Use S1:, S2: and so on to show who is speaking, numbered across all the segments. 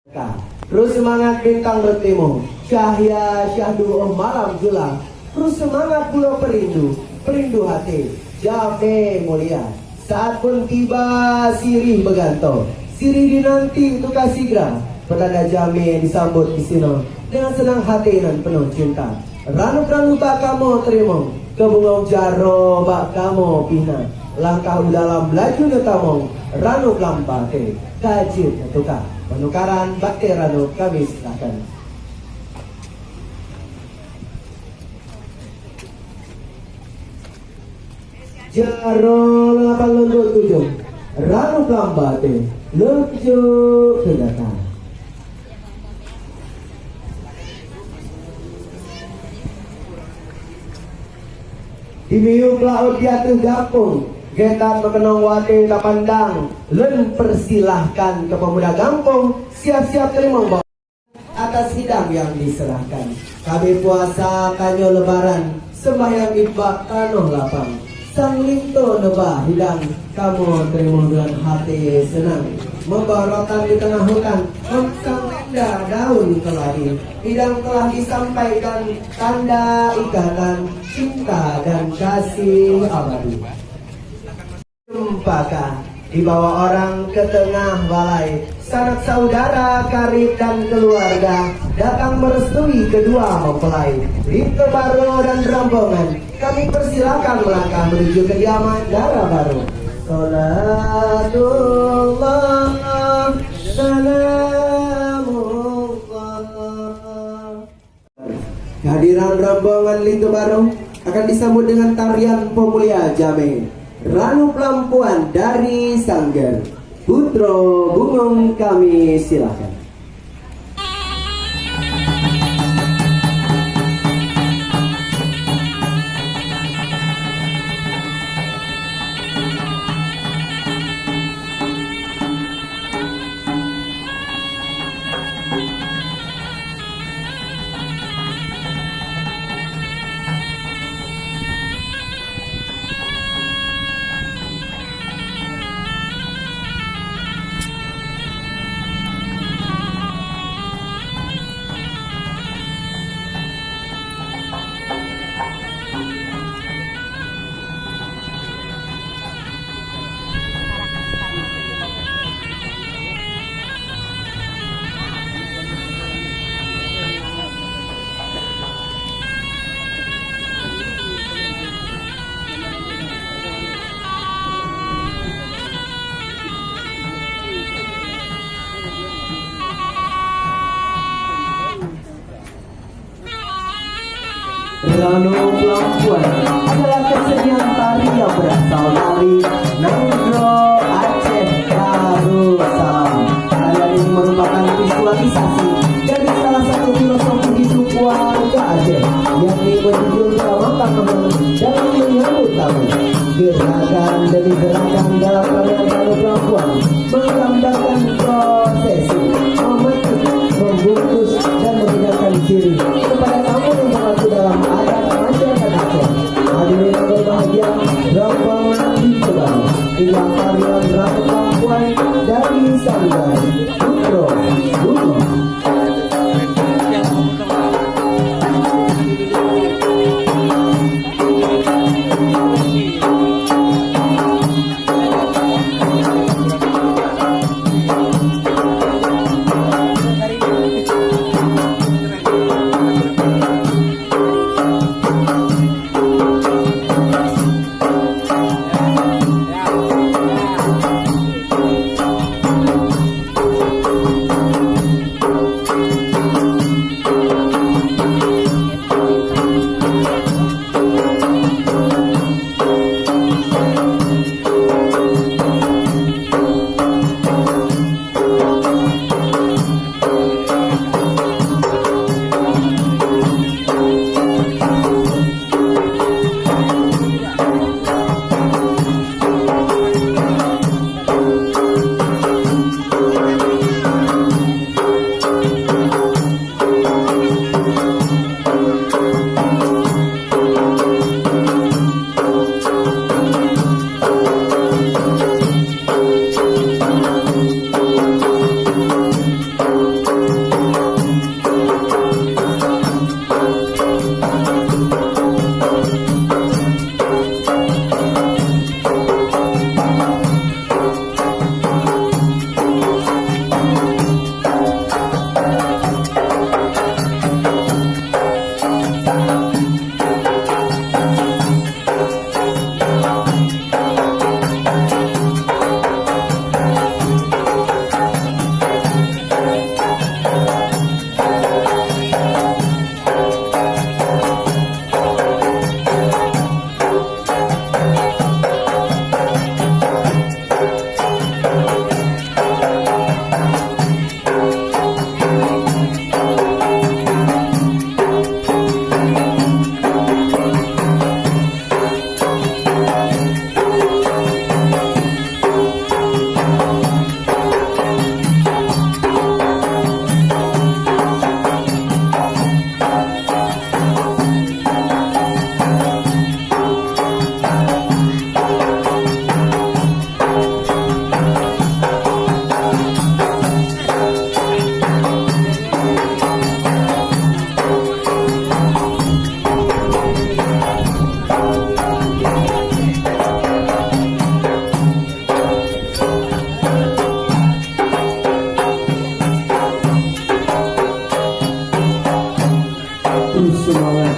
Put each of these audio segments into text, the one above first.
S1: Terus semangat bintang bertemu, cahaya syahdu malam julang. Terus semangat pulau perindu, perindu hati, Jame mulia. Saat pun tiba sirih beganto, sirih dinanti untuk kasih gerah. Petanda Jame disambut di sini dengan senang hati dan penuh cinta. Ranu-ranu bak kamu terima, kebungong jaro bak kamu pina. Langkah dalam laju netamong, ranu kelampake, kajir tukar. Penukaran bakti ranu kami silakan. Jaro 87, ranu kelambate, lucu kedatangan. Dimiuk laut jatuh gampung, getar mekenong wate tak pandang. Len persilahkan ke pemuda gampung, siap-siap terima bawa atas hidang yang diserahkan. Kami puasa kanyo lebaran, sembahyang ibak kanoh lapang. Sang linto nebah hidang, kamu terima dengan hati senang. Membawa rotan di tengah hutan, sang indah daun keladi. Hidang telah disampaikan, tanda ikatan cinta dan kasih abadi. Jempaka dibawa orang ke tengah balai, sanak saudara, karib dan keluarga datang merestui kedua mempelai. Linto Baro dan rombongan kami persilakan melangkah menuju kediaman Dara Baru. Salatullah salamullah. Kehadiran rombongan Linto Baro akan disambut dengan tarian pemulia Jame. Ranu Pelampuan dari Sanggar. Putro Bungong kami silakan. Ranu Pelampuan adalah kesenian tari yang berasal dari Nangro, Aceh Darussalam. Tarian ini merupakan visualisasi dari salah satu filosofi hidup warga Aceh, yakni menjunjung utamakan kemanusiaan dalam menyambut tamu. Gerakan demi gerakan dalam tarian Ranu Pelampuan menggambarkan prosesi, memetik, membungkus dan menghidangkan diri kepada tamu yang mengaku dalam adat masyarakat Aceh. Hadirin yang berbahagia, rombongan Linto Baro, inilah tarian Ranu Pelampuan dari Sanggar. Putro Bungong.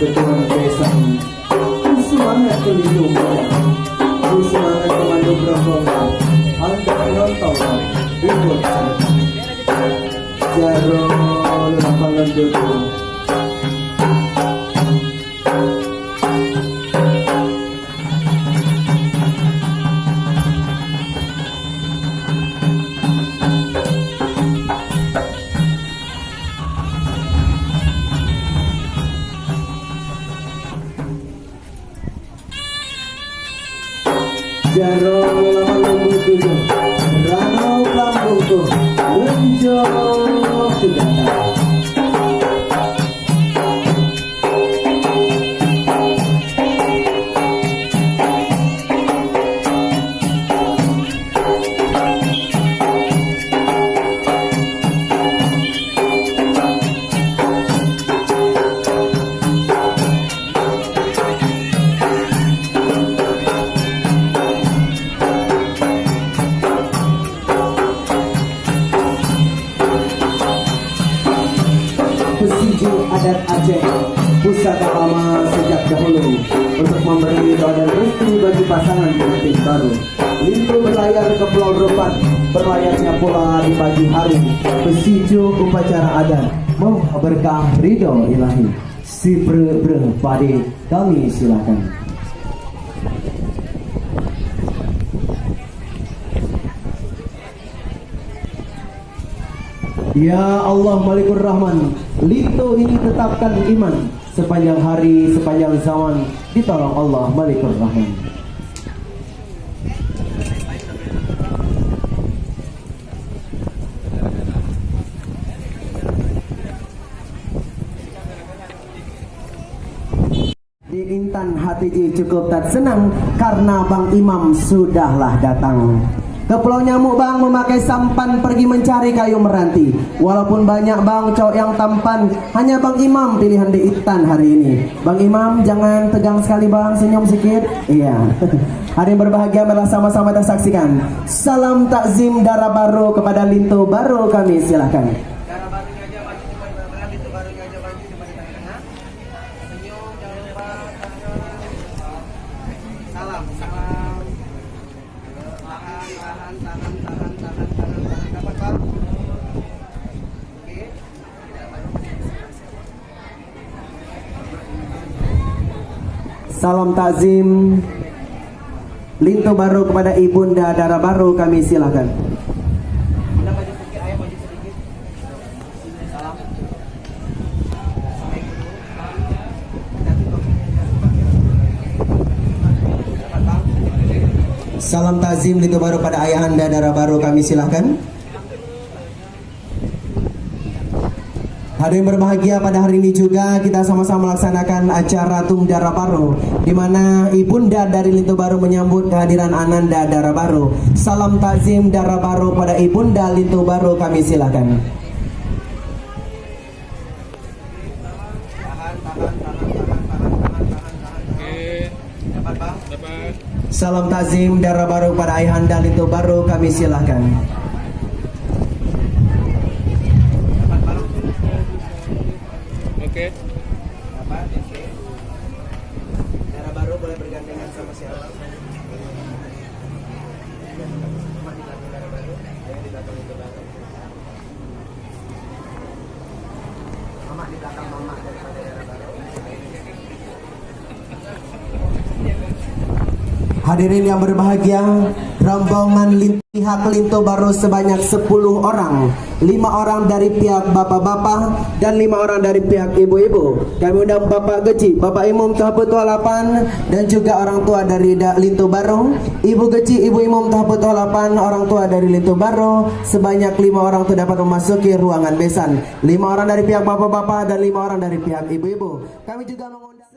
S1: ketuan besan. Semangat kelindung semangat komando berhubungan. Anda menonton ikut Jaro lapangan dulu. Jaro lapangan dulu. Rano Lambungku Unjuk Sudata. Pesiju adat Aceh, pusaka lama sejak dahulu untuk memberi doa dan restu bagi pasangan pengantin baru. Lintu berlayar ke Pulau Ropat, berlayarnya pula di pagi hari. Pesiju upacara adat, mau berkah ridho ilahi. Si bre pade kami silakan. Ya Allah Malikur Rahman, Lintu ini tetapkan iman sepanjang hari, sepanjang zaman, ditolong Allah Malikur Rahman. Di Intan HTJ cukup tak senang karena Bang Imam sudahlah datang. Ke Pulau Nyamuk bang memakai sampan pergi mencari kayu meranti. Walaupun banyak bang cowok yang tampan, hanya Bang Imam pilihan di Intan hari ini. Bang Imam jangan tegang sekali bang, senyum sedikit. Iya. Hari yang berbahagia malah sama-sama kita saksikan. Salam takzim darah baru kepada Lintu baru kami silahkan. Salam takzim Lintu baru kepada ibunda darah baru kami silakan. Salam takzim Lintu baru pada ayahanda darah baru kami silakan. Hari yang berbahagia pada hari ini juga kita sama-sama melaksanakan acara Tum Darah Baru, di mana ibunda dari Lintu baru menyambut kehadiran Ananda darah baru. Salam takzim darah baru pada ibunda Lintu baru kami silakan. Salam takzim darah baru pada ayahanda Lintu baru kami silakan.
S2: Oke.
S1: Darah baru boleh bergandengan sama siapa? Mama di belakang mama daripada darah baru. Hadirin yang berbahagia, rombongan pihak Lintu baru sebanyak 10 orang, 5 orang dari pihak bapak-bapak dan 5 orang dari pihak ibu-ibu. Kami undang Bapak Geci, Bapak Imam Tahputul Lapan dan juga orang tua dari Lintu baru, Ibu Geci, Ibu Imam Tahputul Lapan, orang tua dari Lintu baru. Sebanyak 5 orang itu dapat memasuki ruangan besan. 5 orang dari pihak bapak-bapak dan 5 orang dari pihak ibu-ibu. Kami juga mengundang